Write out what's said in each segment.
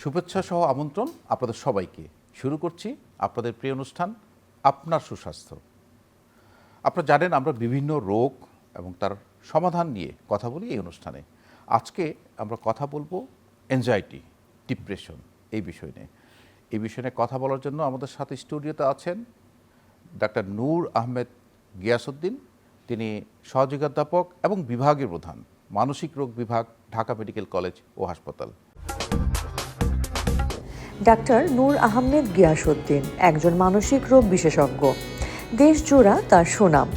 শুভেচ্ছা সহ আমন্ত্রণ আপনাদের সবাইকে। শুরু করছি আপনাদের প্রিয় অনুষ্ঠান আপনার সুস্বাস্থ্য। আপনারা জানেন আমরা বিভিন্ন রোগ এবং তার সমাধান নিয়ে কথা বলি এই অনুষ্ঠানে। আজকে আমরা কথা বলবো অ্যাংজাইটি, ডিপ্রেশন এই বিষয় নিয়ে। এই বিষয় নিয়ে কথা বলার জন্য আমাদের সাথে স্টুডিওতে আছেন ডাক্তার নূর আহমেদ গিয়াসউদ্দিন। তিনি সহযোগী অধ্যাপক এবং বিভাগের প্রধান, মানসিক রোগ বিভাগ, ঢাকা মেডিকেল কলেজ ও হাসপাতাল। ডাক্তার নূর আহমেদ গিয়াসউদ্দিন একজন মানসিক রোগ বিশেষজ্ঞ। দেশজোড়া তার সুনাম।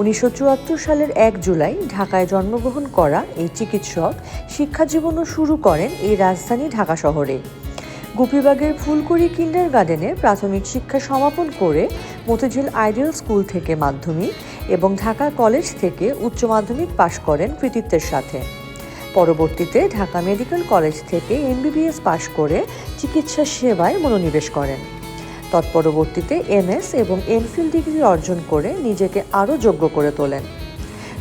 1974 সালের 1 জুলাই ঢাকায় জন্মগ্রহণ করা এই চিকিৎসক শিক্ষাজীবনও শুরু করেন এই রাজধানী ঢাকা শহরে। গুপিবাগের ফুলকুড়ি কিন্ডারগার্টেনে প্রাথমিক শিক্ষা সমাপন করে মতিঝিল আইডিয়াল স্কুল থেকে মাধ্যমিক এবং ঢাকা কলেজ থেকে উচ্চ মাধ্যমিক পাশ করেন কৃতিত্বের সাথে। পরবর্তীতে ঢাকা মেডিকেল কলেজ থেকে MBBS পাশ করে চিকিৎসা সেবায় মনোনিবেশ করেন। তৎপরবর্তীতে MS এবং MPhil ডিগ্রি অর্জন করে নিজেকে আরও যোগ্য করে তোলেন।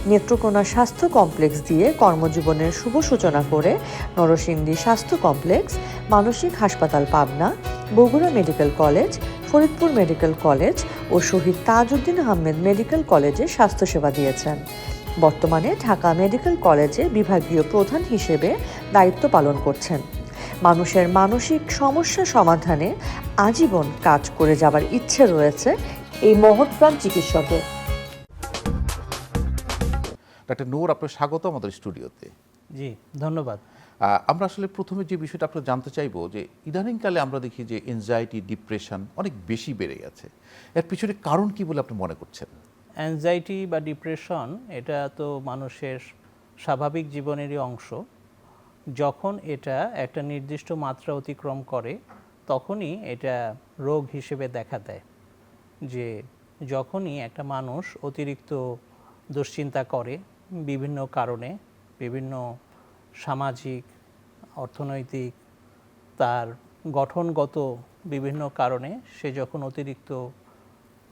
নেত্রকোনা স্বাস্থ্য কমপ্লেক্স দিয়ে কর্মজীবনের শুভ সূচনা করে নরসিংদী স্বাস্থ্য কমপ্লেক্স, মানসিক হাসপাতাল Pabna, Bogura medical college, Faridpur medical college ও শহীদ তাজউদ্দিন আহমেদ মেডিকেল কলেজে স্বাস্থ্যসেবা দিয়েছেন। বর্তমানে ঢাকা মেডিকেল কলেজে বিভাগীয় প্রধান হিসেবে দায়িত্ব পালন করছেন। মানুষের মানসিক সমস্যা সমাধানে আজীবন কাজ করে যাবার ইচ্ছে রয়েছে এই মহৎপ্রাণ চিকিৎসকের। ডাক্তার নূর, আপনার স্বাগত আমাদের স্টুডিওতে। জি, ধন্যবাদ। আমরা আসলে প্রথমে যে বিষয়টা আপনার জানতে চাইবো যে ইদানিংকালে আমরা দেখি যে এনজাইটি, ডিপ্রেশন অনেক বেশি বেড়ে গেছে। এর পিছনে কারণ কি বলে আপনি মনে করছেন? অ্যাংজাইটি বা ডিপ্রেশন এটা তো মানুষের স্বাভাবিক জীবনেরই অংশ। যখন এটা একটা নির্দিষ্ট মাত্রা অতিক্রম করে তখনই এটা রোগ হিসেবে দেখা দেয়। যে যখনই একটা মানুষ অতিরিক্ত দুশ্চিন্তা করে বিভিন্ন কারণে, বিভিন্ন সামাজিক, অর্থনৈতিক, তার গঠনগত বিভিন্ন কারণে সে যখন অতিরিক্ত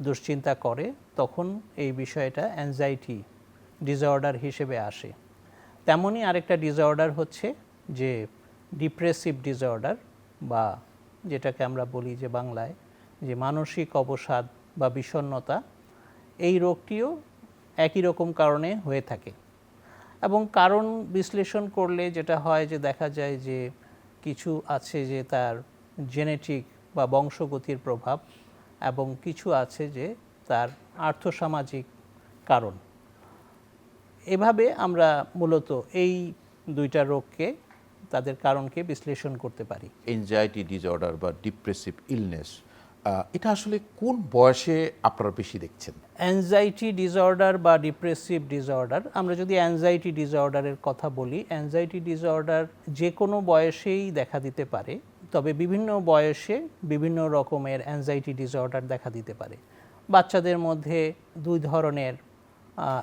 দুশ্চিন্তা করে তখন এই বিষয়টা অ্যাংজাইটি ডিসঅর্ডার হিসেবে আসে। তেমনই আরেকটা ডিসঅর্ডার হচ্ছে যে ডিপ্রেসিভ ডিসঅর্ডার, বা যেটাকে আমরা বলি যে বাংলায় যে মানসিক অবসাদ বা বিষণ্ণতা। এই রোগটিও একই রকম কারণে হয়ে থাকে এবং কারণ বিশ্লেষণ করলে যেটা হয় যে দেখা যায় যে কিছু আছে যে তার জেনেটিক বা বংশগতির প্রভাব এবং কিছু আছে যে তার আর্থসামাজিক কারণ। এভাবে আমরা মূলত এই দুইটা রোগকে, তাদের কারণকে বিশ্লেষণ করতে পারি। এনজাইটি ডিসঅর্ডার বা ডিপ্রেসিভ ইলনেস, এটা আসলে কোন বয়সে আপনারা বেশি দেখছেন? অ্যাংজাইটি ডিসঅর্ডার বা ডিপ্রেসিভ ডিসঅর্ডার, আমরা যদি অ্যাংজাইটি ডিসঅর্ডারের কথা বলি, অ্যাংজাইটি ডিসঅর্ডার যে কোনো বয়সেই দেখা দিতে পারে, তবে বিভিন্ন বয়সে বিভিন্ন রকমের অ্যাংজাইটি ডিসঅর্ডার দেখা দিতে পারে। বাচ্চাদের মধ্যে দুই ধরনের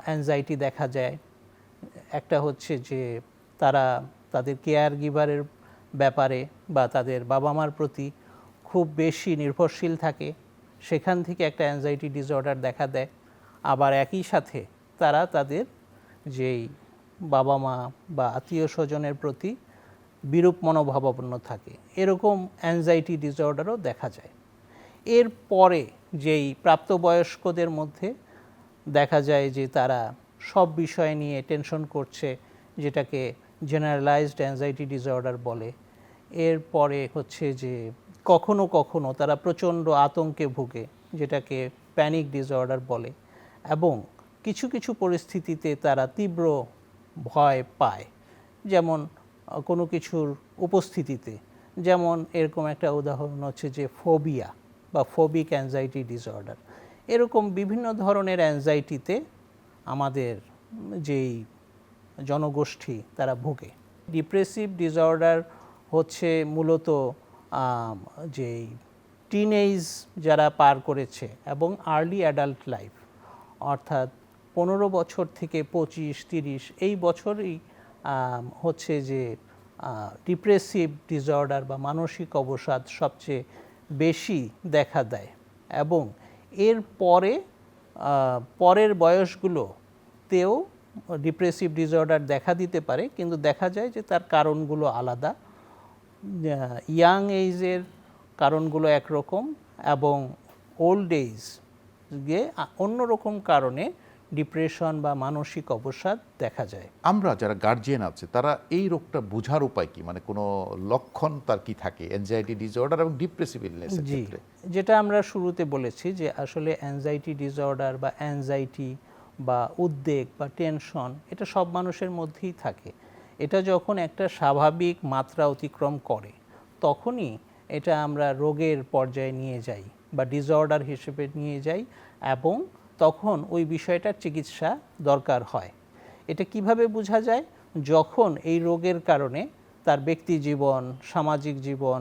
অ্যাংজাইটি দেখা যায়। একটা হচ্ছে যে তারা তাদের কেয়ার গিভারের ব্যাপারে বা তাদের বাবা মার প্রতি খুব বেশি নির্ভরশীল থাকে, সেখান থেকে একটা অ্যাংজাইটি ডিসঅর্ডার দেখা দেয়। আবার একই সাথে তারা তাদের যেই বাবা মা বা আত্মীয় স্বজনের প্রতি বিরূপ মনোভাবাপন্ন থাকে, এরকম অ্যাংজাইটি ডিসঅর্ডারও দেখা যায়। এর পরে যেই প্রাপ্তবয়স্কদের মধ্যে দেখা যায় যে তারা সব বিষয় নিয়ে টেনশন করছে, যেটাকে জেনারেলাইজড অ্যাংজাইটি ডিসঅর্ডার বলে। এরপরে হচ্ছে যে কখনো কখনো তারা প্রচণ্ড আতঙ্কে ভুগে, যেটাকে প্যানিক ডিসঅর্ডার বলে, এবং কিছু কিছু পরিস্থিতিতে তারা তীব্র ভয় পায়, যেমন কোনো কিছুর উপস্থিতিতে। যেমন এরকম একটা উদাহরণ হচ্ছে যে ফোবিয়া বা ফোবিক অ্যাংজাইটি ডিসঅর্ডার। এরকম বিভিন্ন ধরনের অ্যাংজাইটিতে আমাদের যেই জনগোষ্ঠী তারা ভুগে। ডিপ্রেসিভ ডিসঅর্ডার হচ্ছে মূলত যেই টিনেজ যারা পার করেছে এবং আর্লি অ্যাডাল্ট লাইফ, অর্থাৎ 15 বছর থেকে 25-30 এই বছরই হচ্ছে যে ডিপ্রেসিভ ডিসঅর্ডার বা মানসিক অবসাদ সবচেয়ে বেশি দেখা দেয়। এবং এর পরের বয়সগুলোতেও ডিপ্রেসিভ ডিসঅর্ডার দেখা দিতে পারে, কিন্তু দেখা যায় যে তার কারণগুলো আলাদা। ইয়াং এইজের কারণগুলো একরকম এবং ওল্ড এইজ গিয়ে অন্যরকম কারণে ডিপ্রেশন বা মানসিক অবসাদ দেখা যায়। আমরা যারা গার্জিয়ান আছে তারা এই রোগটা বোঝার উপায় কি, মানে কোনো লক্ষণ তার কি থাকে অ্যাংজাইটি ডিসঅর্ডার এবং ডিপ্রেসিভ ইলনেসের জি, ক্ষেত্রে? যেটা আমরা শুরুতে বলেছি যে আসলে অ্যাংজাইটি ডিসঅর্ডার বা অ্যাংজাইটি বা উদ্বেগ বা টেনশন এটা সব মানুষের মধ্যেই থাকে। এটা যখন একটা স্বাভাবিক মাত্রা অতিক্রম করে তখনই এটা আমরা রোগের পর্যায়ে নিয়ে যাই বা ডিসঅর্ডার হিসেবে নিয়ে যাই এবং তখন ওই বিষয়টার চিকিৎসা দরকার হয়। এটা কিভাবে বোঝা যায়? যখন এই রোগের কারণে তার ব্যক্তি জীবন, সামাজিক জীবন,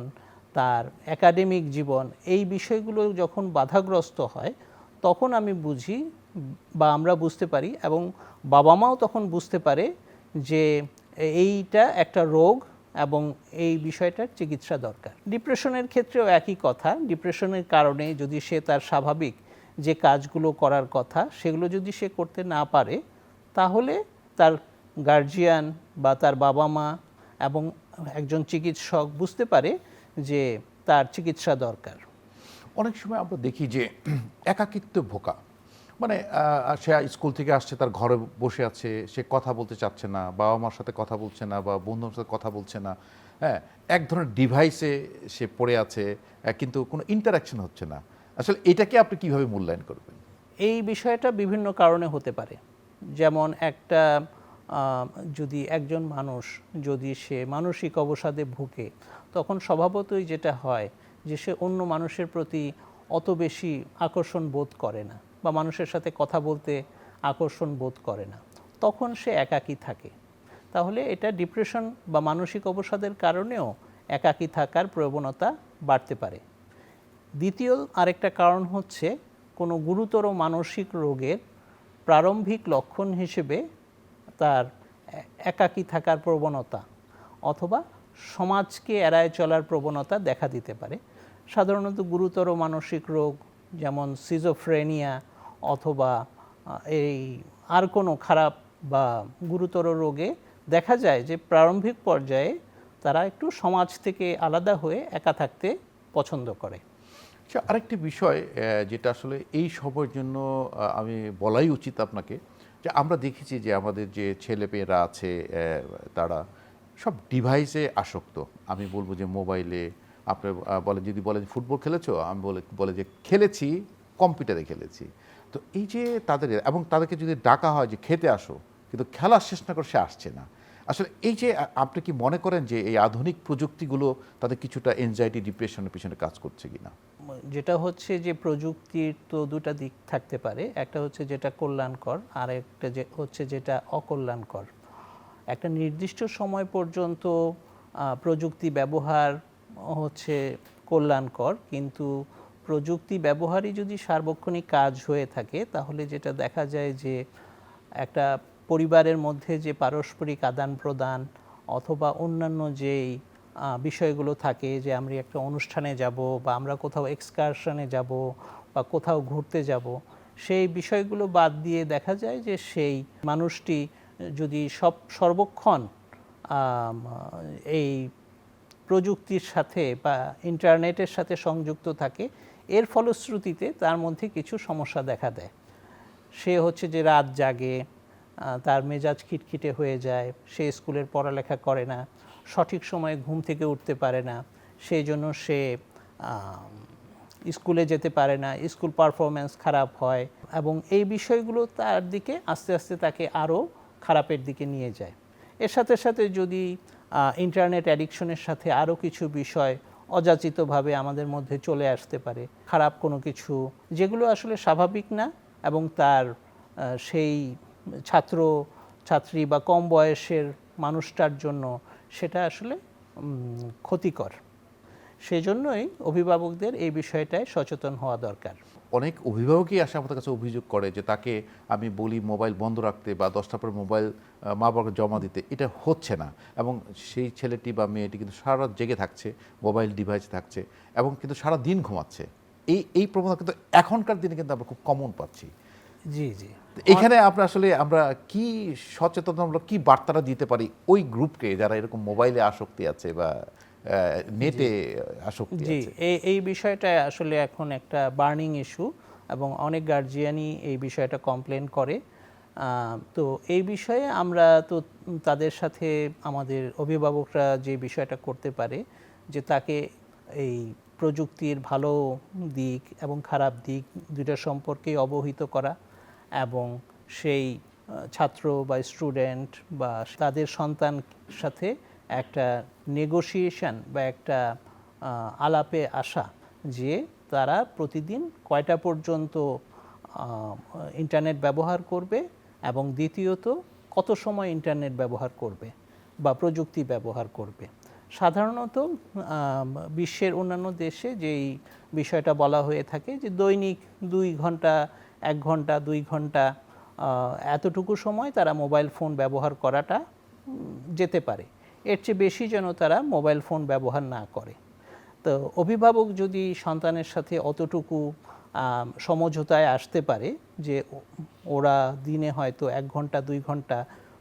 তার একাডেমিক জীবন এই বিষয়গুলো যখন বাধাগ্রস্ত হয় তখন আমি বুঝি বা আমরা বুঝতে পারি এবং বাবা মাও তখন বুঝতে পারে যে এইটা একটা রোগ এবং এই বিষয়টার চিকিৎসা দরকার। ডিপ্রেশনের ক্ষেত্রেও একই কথা। ডিপ্রেশনের কারণে যদি সে তার স্বাভাবিক যে কাজগুলো করার কথা সেগুলো যদি সে করতে না পারে তাহলে তার গার্জিয়ান বা তার বাবা মা এবং একজন চিকিৎসক বুঝতে পারে যে তার চিকিৎসা দরকার। অনেক সময় আমরা দেখি যে একাকিত্ব ভোগা, মানে সে স্কুল থেকে আসছে, তার ঘরে বসে আছে, সে কথা বলতে চাচ্ছে না, বাবা মার সাথে কথা বলছে না বা বন্ধুর সাথে কথা বলছে না, হ্যাঁ, এক ধরনের ডিভাইসে সে পড়ে আছে, কিন্তু কোনো ইন্টারাকশন হচ্ছে না। আসলে এটাকে আপনি কিভাবে মূল্যায়ন করবেন? এই বিষয়টা বিভিন্ন কারণে হতে পারে। যেমন একটা যদি একজন মানুষ যদি সে মানসিক অবসাদে ভুগে তখন স্বভাবতই যেটা হয় যে সে অন্য মানুষের প্রতি অত বেশি আকর্ষণ বোধ করে না বা মানুষের সাথে কথা বলতে আকর্ষণ বোধ করে না, তখন সে একাকী থাকে। তাহলে এটা ডিপ্রেশন বা মানসিক অবসাদের কারণেও একাকী থাকার প্রবণতা বাড়তে পারে। দ্বিতীয় আরেকটা কারণ হচ্ছে কোনো গুরুতর মানসিক রোগের প্রারম্ভিক লক্ষণ হিসেবে তার একাকী থাকার প্রবণতা অথবা সমাজকে এড়ায় চলার প্রবণতা দেখা দিতে পারে। সাধারণত গুরুতর মানসিক রোগ যেমন সিজোফ্রেনিয়া অথবা এই আর কোনো খারাপ বা গুরুতর রোগে দেখা যায় যে প্রারম্ভিক পর্যায়ে তারা একটু সমাজ থেকে আলাদা হয়ে একা থাকতে পছন্দ করে। আচ্ছা, আরেকটি বিষয় যেটা আসলে এই সময়ের জন্য আমি বলাই উচিত আপনাকে, যে আমরা দেখেছি যে আমাদের যে ছেলেমেয়েরা আছে তারা সব ডিভাইসে আসক্ত। আমি বলবো যে মোবাইলে, আপনি বলেন, যদি বলেন ফুটবল খেলেছো, আমি বলে যে খেলেছি, কম্পিউটারে খেলেছি। তো এই যে তাদের, এবং তাদেরকে যদি ডাকা হয় যে খেতে আসো, কিন্তু খেলা শেষ না করে সে আসছে না। আসলে এই যে আপনি কি মনে করেন যে এই আধুনিক প্রযুক্তিগুলো তাদের কিছুটা এনজাইটি ডিপ্রেশনের পিছনে কাজ করছে কিনা? যেটা হচ্ছে যে প্রযুক্তির তো দুটা দিক থাকতে পারে, একটা হচ্ছে যেটা কল্যাণকর আর একটা যে হচ্ছে যেটা অকল্যাণকর। একটা নির্দিষ্ট সময় পর্যন্ত প্রযুক্তি ব্যবহার হচ্ছে কল্যাণকর, কিন্তু প্রযুক্তি ব্যবহারই যদি সার্বক্ষণিক কাজ হয়ে থাকে তাহলে যেটা দেখা যায় যে একটা পরিবারের মধ্যে যে পারস্পরিক আদান প্রদান অথবা অন্যান্য যেই বিষয়গুলো থাকে, যে আমরা একটা অনুষ্ঠানে যাব বা আমরা কোথাও এক্সকারশনে যাব বা কোথাও ঘুরতে যাব, সেই বিষয়গুলো বাদ দিয়ে দেখা যায় যে সেই মানুষটি যদি সর্বক্ষণ এই প্রযুক্তির সাথে বা ইন্টারনেটের সাথে সংযুক্ত থাকে, এর ফলশ্রুতিতে তার মধ্যে কিছু সমস্যা দেখা দেয়। সে হচ্ছে যে রাত জাগে, তার মেজাজ খিটখিটে হয়ে যায়, সে স্কুলের পড়ালেখা করে না, সঠিক সময়ে ঘুম থেকে উঠতে পারে না, সেই জন্য সে স্কুলে যেতে পারে না, স্কুল পারফরমেন্স খারাপ হয় এবং এই বিষয়গুলো তার দিকে আস্তে আস্তে তাকে আরও খারাপের দিকে নিয়ে যায়। এর সাথে সাথে যদি ইন্টারনেট অ্যাডিকশনের সাথে আরও কিছু বিষয় অযাচিতভাবে আমাদের মধ্যে চলে আসতে পারে, খারাপ কোনো কিছু যেগুলো আসলে স্বাভাবিক না এবং তার সেই ছাত্র ছাত্রী বা কম বয়সের মানুষটার জন্য সেটা আসলে ক্ষতিকর। সেজন্যই অভিভাবকদের এই বিষয়টায় সচেতন হওয়া দরকার। অনেক অভিভাবকই আসে আমাদের কাছে অভিযোগ করে যে তাকে আমি বলি মোবাইল বন্ধ রাখতে বা 10টার পর মোবাইল মা বাবাকে জমা দিতে, এটা হচ্ছে না, এবং সেই ছেলেটি বা মেয়েটি কিন্তু সারা রাত জেগে থাকছে, মোবাইল ডিভাইস থাকছে এবং কিন্তু সারা দিন ঘুমাচ্ছে। এই প্রবণতা কিন্তু এখনকার দিনে কিন্তু আমরা খুব কমন পাচ্ছি। জি জি, এখানে আমরা আসলে আমরা কি সচেতনতামূলক কি বার্তাটা দিতে পারি ওই গ্রুপকে যারা এরকম মোবাইলে আসক্তি আছে বা নেটে আসক্তি জি, আছে। এই বিষয়টা আসলে এখন একটা বার্নিং ইস্যু এবং অনেক গার্জিয়ানই এই বিষয়টা কমপ্লেন করে। তো এই বিষয়ে আমরা তো তাদের সাথে আমাদের অভিভাবকরা যে বিষয়টা করতে পারে যে তাকে এই প্রযুক্তির ভালো দিক এবং খারাপ দিক দুটো সম্পর্কেই অবহিত করা এবং সেই ছাত্র বা স্টুডেন্ট বা তাদের সন্তান সাথে একটা নেগোসিয়েশন বা একটা আলাপে আসা যে তারা প্রতিদিন কয়টা পর্যন্ত ইন্টারনেট ব্যবহার করবে এবং দ্বিতীয়ত কত সময় ইন্টারনেট ব্যবহার করবে বা প্রযুক্তি ব্যবহার করবে। সাধারণত বিশ্বের অন্যান্য দেশে যেই বিষয়টা বলা হয়ে থাকে যে দৈনিক 2 ঘন্টা 1 ঘন্টা 2 ঘন্টা এতটুকু সময় তারা মোবাইল ফোন ব্যবহার করাটা যেতে পারে, এর চেয়ে বেশি যেন তারা মোবাইল ফোন ব্যবহার না করে। তো অভিভাবক যদি সন্তানের সাথে অতটুকু সমঝোতায় আসতে পারে যে ওরা দিনে হয়তো 1 ঘন্টা 2 ঘন্টা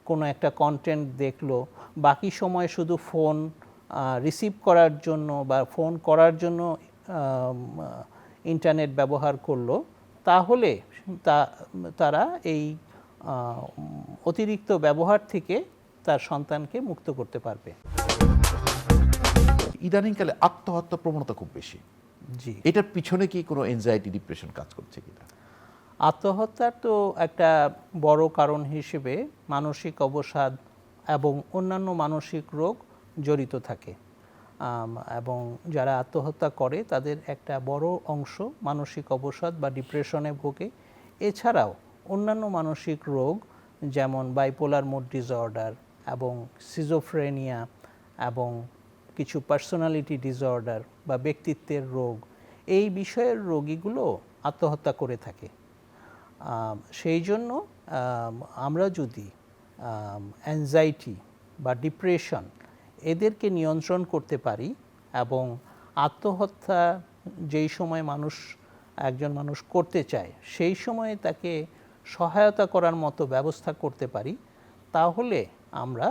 কোনো একটা কন্টেন্ট দেখলো, বাকি সময় শুধু ফোন রিসিভ করার জন্য বা ফোন করার জন্য ইন্টারনেট ব্যবহার করলো, তাহলে তারা এই অতিরিক্ত ব্যবহার থেকে তার সন্তানকে মুক্ত করতে পারবে। ইদানিংকালে আত্মহত্যা প্রবণতা খুব বেশি, জি, এটার পিছনে কি কোনো এনজাইটি ডিপ্রেশন কাজ করছে কিনা? আত্মহত্যার তো একটা বড় কারণ হিসেবে মানসিক অবসাদ এবং অন্যান্য মানসিক রোগ জড়িত থাকে এবং যারা আত্মহত্যা করে তাদের একটা বড় অংশ মানসিক অবসাদ বা ডিপ্রেশনে ভোগে। এছাড়াও অন্যান্য মানসিক রোগ যেমন বাইপোলার মুড ডিসঅর্ডার এবং সিজোফ্রেনিয়া এবং কিছু পার্সোনালিটি ডিসঅর্ডার বা ব্যক্তিত্বের রোগ, এই বিষয়ের রোগীগুলো আত্মহত্যা করে থাকে। সেই জন্য আমরা যদি অ্যাংজাইটি বা ডিপ্রেশন এদেরকে নিয়ন্ত্রণ করতে পারি এবং আত্মহত্যা যেই সময় একজন মানুষ করতে চায় সেই সময়ে তাকে সহায়তা করার মতো ব্যবস্থা করতে পারি, তাহলে আমরা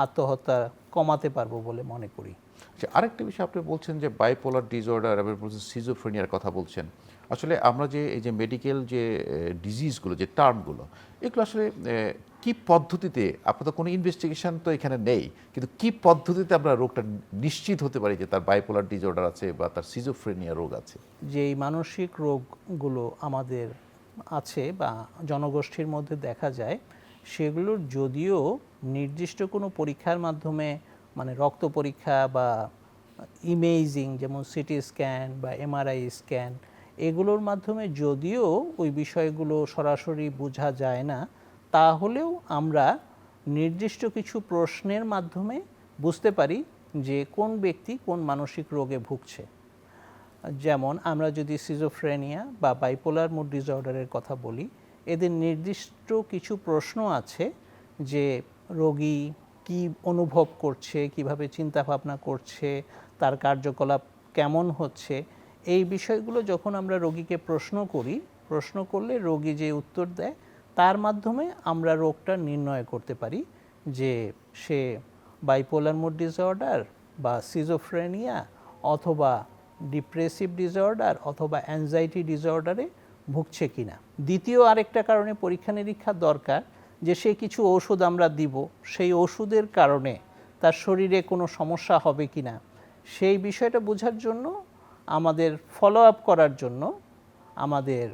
আত্মহত্যা কমাতে পারবো বলে মনে করি। আচ্ছা, আরেকটা বিষয় আপনি বলছেন যে বাইপোলার ডিসঅর্ডার এবং সিজোফ্রেনিয়ার কথা বলছেন। আসলে আমরা যে এই যে মেডিকেল যে ডিজিজগুলো, যে টার্মগুলো, এগুলো আসলে কি পদ্ধতিতে, আপনার তো কোনো ইনভেস্টিগেশন তো এখানে নেই, কিন্তু কি পদ্ধতিতে আমরা রোগটা নিশ্চিত হতে পারি যে তার বাইপোলার ডিসঅর্ডার আছে বা তার সিজোফ্রেনিয়া রোগ আছে? যেই মানসিক রোগগুলো আমাদের আছে বা জনগোষ্ঠীর মধ্যে দেখা যায়, সেগুলোর যদিও নির্দিষ্ট কোনো পরীক্ষার মাধ্যমে মানে রক্ত পরীক্ষা বা ইমেজিং যেমন সিটি স্ক্যান বা এমআরআই স্ক্যান, এগুলোর মাধ্যমে যদিও ওই বিষয়গুলো সরাসরি বোঝা যায় না, তাহলেও আমরা নির্দিষ্ট কিছু প্রশ্নের মাধ্যমে বুঝতে পারি যে কোন ব্যক্তি কোন মানসিক রোগে ভুগছে। যেমন আমরা যদি সিজোফ্রেনিয়া বা বাইপোলার মুড ডিসঅর্ডারের কথা বলি, এদের নির্দিষ্ট কিছু প্রশ্ন আছে যে রোগী কি অনুভব করছে, কিভাবে চিন্তা ভাবনা করছে, তার কার্যকলাপ কেমন হচ্ছে, এই বিষয়গুলো যখন আমরা রোগীকে প্রশ্ন করলে রোগী যে উত্তর দেয় তার মাধ্যমে আমরা রোগটা নির্ণয় করতে পারি যে সে বাইপোলার মুড ডিসঅর্ডার বা সিজোফ্রেনিয়া অথবা ডিপ্রেসিভ ডিসঅর্ডার অথবা অ্যাংজাইটি ডিসঅর্ডারে ভুগছে কিনা। দ্বিতীয় আরেকটা কারণে পরীক্ষা নিরীক্ষা দরকার যে সে কিছু ওষুধ আমরা দিব, সেই ওষুধের কারণে তার শরীরে কোনো সমস্যা হবে কিনা, সেই বিষয়টা বোঝার জন্য আমাদের ফলো আপ করার জন্য আমাদের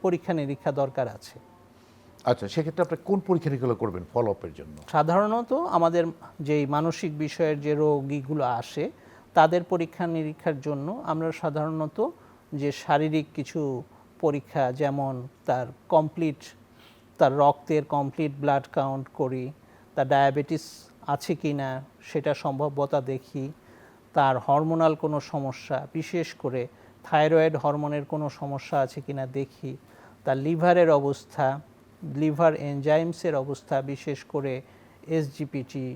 পরীক্ষা নিরীক্ষা দরকার আছে। আচ্ছা, সেক্ষেত্রে আপনি কোন পরীক্ষা নিরীক্ষা করবেন ফলো আপের জন্য? সাধারণত আমাদের যেই মানসিক বিষয়ের যে রোগীগুলো আসে তাদের পরীক্ষা নিরীক্ষার জন্য আমরা সাধারণত যে শারীরিক কিছু পরীক্ষা, যেমন তার রক্তের কমপ্লিট ব্লাড কাউন্ট করি, তার ডায়াবেটিস আছে কি না সেটা সম্ভাব্যতা দেখি, তার হরমোনাল কোনো সমস্যা, বিশেষ করে থাইরয়েড হরমোনের কোনো সমস্যা আছে কি না দেখি, তার লিভারের অবস্থা, লিভার এনজাইমসের অবস্থা, বিশেষ করে এসজিপিটি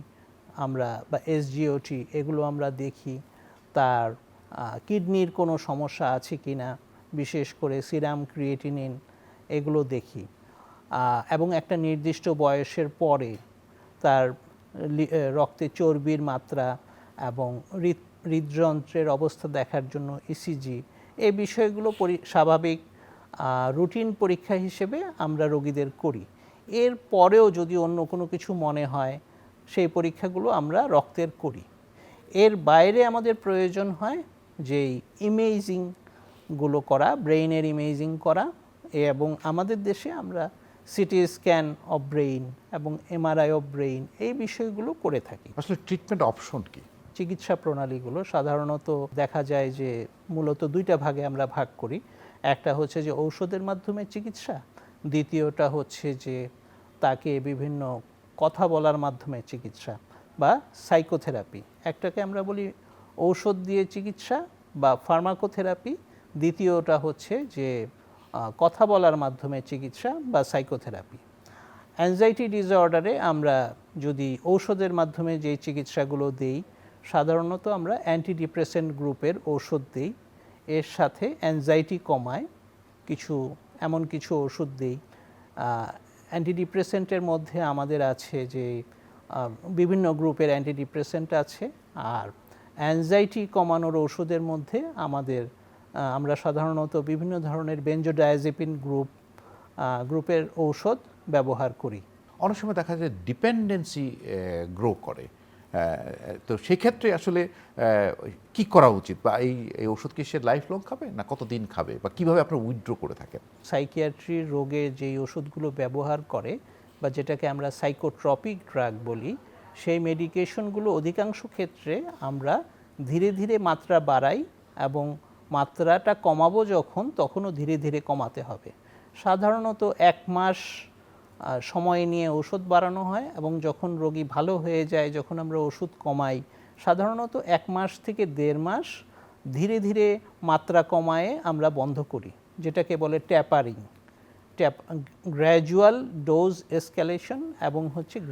আমরা বা এসজিওটি এগুলো আমরা দেখি, তার কিডনির কোনো সমস্যা আছে কি না, বিশেষ করে সিরাম ক্রিয়েটিনিন এগুলো দেখি, এবং একটা নির্দিষ্ট বয়সের পরে তার রক্তে চর্বির মাত্রা এবং হৃদযন্ত্রের অবস্থা দেখার জন্য ইসিজি, এই বিষয়গুলো স্বাভাবিক রুটিন পরীক্ষা হিসেবে আমরা রোগীদের করি। এর পরেও যদি অন্য কোনো কিছু মনে হয় সেই পরীক্ষাগুলো আমরা রক্তের করি। এর বাইরে আমাদের প্রয়োজন হয় যেই ইমেজিংগুলো করা, ব্রেইনের ইমেজিং করা, এবং আমাদের দেশে আমরা সিটি স্ক্যান অফ ব্রেইন এবং এমআরআই অফ ব্রেইন এই বিষয়গুলো করে থাকি। আসলে ট্রিটমেন্ট অপশন কি? চিকিৎসা প্রণালীগুলো সাধারণত দেখা যায় যে মূলত দুইটা ভাগে আমরা ভাগ করি। একটা হচ্ছে যে ঔষধের মাধ্যমে চিকিৎসা, দ্বিতীয়টা হচ্ছে যে তাকে বিভিন্ন কথা বলার মাধ্যমে চিকিৎসা বা সাইকোথেরাপি। একটাকে আমরা বলি ঔষধ দিয়ে চিকিৎসা বা ফার্মাকোথেরাপি, দ্বিতীয়টা হচ্ছে যে কথা বলার মাধ্যমে চিকিৎসা বা সাইকোথেরাপি। অ্যাংজাইটি ডিসঅর্ডারে আমরা যদি ঔষধের মাধ্যমে যে চিকিৎসাগুলো দেই, সাধারণত আমরা অ্যান্টিডিপ্রেসেন্ট গ্রুপের ঔষধ দিই, এর সাথে অ্যাংজাইটি কমায় এমন কিছু ওষুধ দিই। অ্যান্টিডিপ্রেসেন্টের মধ্যে আমাদের আছে যে বিভিন্ন গ্রুপের অ্যান্টিডিপ্রেসেন্ট আছে, আর অ্যাংজাইটি কমানোর ওষুধের মধ্যে আমরা সাধারণত বিভিন্ন ধরনের বেনজোডায়াজেপিন গ্রুপের ঔষধ ব্যবহার করি। অনেক সময় দেখা যায় ডিপেন্ডেন্সি গ্রো করে, তো সেক্ষেত্রে আসলে কি করা উচিত, বা এই ওষুধ কি সে লাইফ লং খাবে না কতদিন খাবে, বা কিভাবে আপনারা উইথড্র করে থাকেন? সাইকিয়াট্রির রোগে যেই ওষুধগুলো ব্যবহার করে বা যেটাকে আমরা সাইকোট্রপিক ড্রাগ বলি, সেই মেডিকেশনগুলো অধিকাংশ ক্ষেত্রে আমরা ধীরে ধীরে মাত্রা বাড়াই এবং মাত্রাটা কমাবো তখনও ধীরে ধীরে কমাতে হবে। সাধারণত 1 মাস সময় নিয়ে ওষুধ বাড়ানো হয়, এবং যখন রোগী ভালো হয়ে যায়, যখন আমরা ওষুধ কমাই, সাধারণত 1 মাস থেকে 1.5 মাস ধীরে ধীরে মাত্রা কমায়ে আমরা বন্ধ করি, যেটাকে বলে ট্যাপারিং, গ্র্যাজুয়াল ডোজ এসক্যালেশন এবং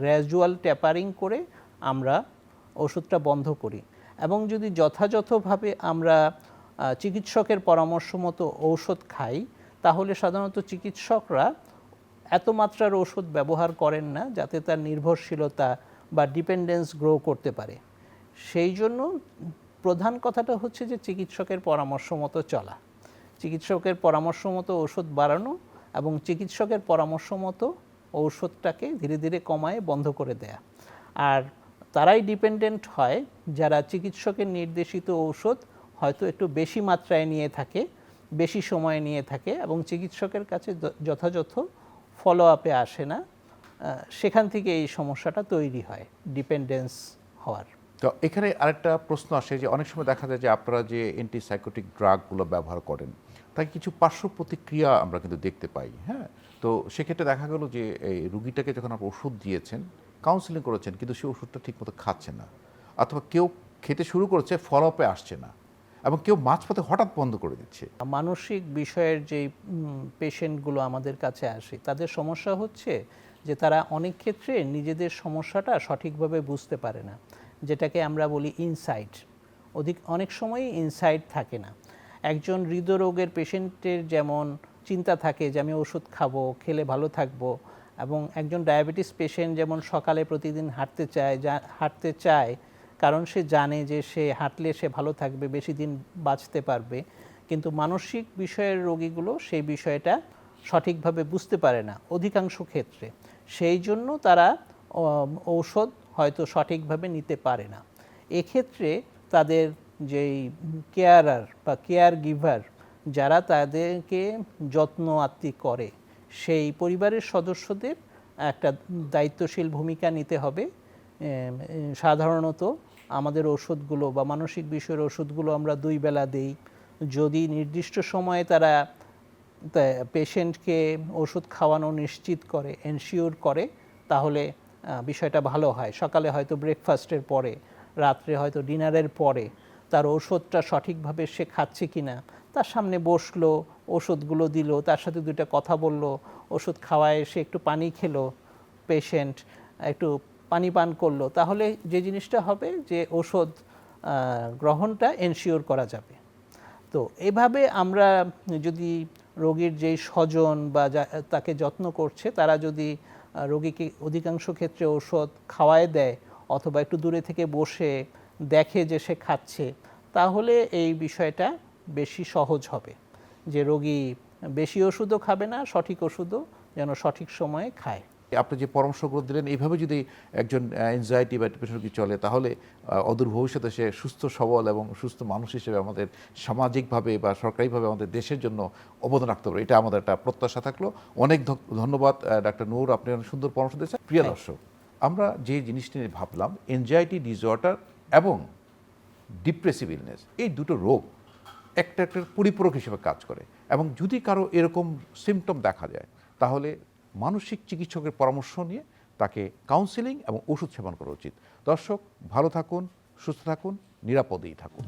গ্র্যাজুয়াল ট্যাপারিং করে আমরা ওষুধটা বন্ধ করি। এবং যদি যথাযথভাবে আমরা চিকিৎসকের পরামর্শ মতো ঔষধ খাই, তাহলে সাধারণত চিকিৎসকরা এত মাত্রার ওষুধ ব্যবহার করেন না যাতে তার নির্ভরশীলতা বা ডিপেন্ডেন্স গ্রো করতে পারে। সেই জন্য প্রধান কথাটা হচ্ছে যে চিকিৎসকের পরামর্শ মতো চলা, চিকিৎসকের পরামর্শ মতো ওষুধ বাড়ানো এবং চিকিৎসকের পরামর্শ মতো ঔষধটাকে ধীরে ধীরে কমায় বন্ধ করে দেয়া। আর তারাই ডিপেন্ডেন্ট হয় যারা চিকিৎসকের নির্দেশিত ঔষধ হয়তো একটু বেশি মাত্রায় নিয়ে থাকে, বেশি সময় নিয়ে থাকে এবং চিকিৎসকের কাছে যথাযথ ফলো আপে আসে না, সেখান থেকে এই সমস্যাটা তৈরি হয় ডিপেন্ডেন্স হওয়ার। তো এখানে আরেকটা প্রশ্ন আসে যে অনেক সময় দেখা যায় যে আপনারা যে অ্যান্টিসাইকোটিক ড্রাগগুলো ব্যবহার করেন তাই কিছু পার্শ্ব প্রতিক্রিয়া আমরা কিন্তু দেখতে পাই। হ্যাঁ, তো সেক্ষেত্রে দেখা গেল যে এই রুগীটাকে যখন আপনি ওষুধ দিয়েছেন, কাউন্সিলিং করেছেন, কিন্তু সে ওষুধটা ঠিকমতো খাচ্ছে না, অথবা কেউ খেতে শুরু করেছে ফলো আপে আসছে না, এবং কেউ মাঝপথে হঠাৎ বন্ধ করে দিচ্ছে। মানসিক বিষয়ের যেই পেশেন্টগুলো আমাদের কাছে আসে, তাদের সমস্যা হচ্ছে যে তারা অনেক ক্ষেত্রে নিজেদের সমস্যাটা সঠিকভাবে বুঝতে পারে না, যেটাকে আমরা বলি ইনসাইট। অনেক সময়ই ইনসাইট থাকে না। একজন হৃদরোগের পেশেন্টের যেমন চিন্তা থাকে যে আমি ওষুধ খাবো, খেলে ভালো থাকবো, এবং একজন ডায়াবেটিস পেশেন্ট যেমন সকালে প্রতিদিন হাঁটতে চায় কারণ সে জানে যে সে হাঁটলে সে ভালো থাকবে, বেশি দিন বাঁচতে পারবে, কিন্তু মানসিক বিষয়ের রোগীগুলো সেই বিষয়টা সঠিকভাবে বুঝতে পারে না অধিকাংশ ক্ষেত্রে। সেই জন্য তারা ঔষধ হয়তো সঠিকভাবে নিতে পারে না। এক্ষেত্রে তাদের যেই কেয়ারার বা কেয়ার গিভার যারা তাদেরকে যত্ন আত্তি করে, সেই পরিবারের সদস্যদের একটা দায়িত্বশীল ভূমিকা নিতে হবে। সাধারণত আমাদের ওষুধগুলো বা মানসিক বিষয়ের ওষুধগুলো আমরা 2 বেলা দিই। যদি নির্দিষ্ট সময়ে তারা পেশেন্টকে ওষুধ খাওয়ানো নিশ্চিত করে, এনশিওর করে, তাহলে বিষয়টা ভালো হয়। সকালে হয়তো ব্রেকফাস্টের পরে, রাত্রে হয়তো ডিনারের পরে তার ওষুধটা সঠিকভাবে সে খাচ্ছে কিনা তার সামনে বসলো, ওষুধগুলো দিল, তার সাথে 2টা কথা বলল, ওষুধ খাওয়ায় সে একটু পানি খেলো, পেশেন্ট একটু পানি পান করলো, তাহলে যে জিনিসটা হবে যে ওষুধ গ্রহণটা এনশিওর করা যাবে। তো এভাবে আমরা যদি রোগীর যেই স্বজন বা তাকে যত্ন করছে তারা যদি রোগীকে অধিকাংশ ক্ষেত্রে ওষুধ খাওয়ায় দেয় অথবা একটু দূরে থেকে বসে দেখে যে সে খাচ্ছে, তাহলে এই বিষয়টা বেশি সহজ হবে যে রোগী বেশি ওষুধও খাবে না, সঠিক ওষুধও যেন সঠিক সময়ে খায়। আপনি যে পরামর্শগুলো দিলেন এইভাবে যদি একজন অ্যাংজাইটি বা ডিপ্রেশন রোগী চলে, তাহলে অদূর ভবিষ্যতে সে সুস্থ সবল এবং সুস্থ মানুষ হিসেবে আমাদের সামাজিকভাবে বা সরকারিভাবে আমাদের দেশের জন্য অবদান রাখতে পারবে, এটা আমাদের একটা প্রত্যাশা থাকলো। অনেক ধন্যবাদ ডাক্তার নূর, আপনি অনেক সুন্দর পরামর্শ দিয়েছেন। প্রিয় দর্শক, আমরা যে জিনিসটি নিয়ে ভাবলাম, এনজাইটি ডিসঅর্ডার এবং ডিপ্রেসিভ ইলনেস, এই দুটো রোগ একটা পরিপূরক হিসেবে কাজ করে, এবং যদি কারো এরকম সিমটম দেখা যায় তাহলে মানসিক চিকিৎসকের পরামর্শ নিয়ে তাকে কাউন্সেলিং এবং ওষুধ সেবন করা উচিত। দর্শক, ভালো থাকুন, সুস্থ থাকুন, নিরাপদেই থাকুন।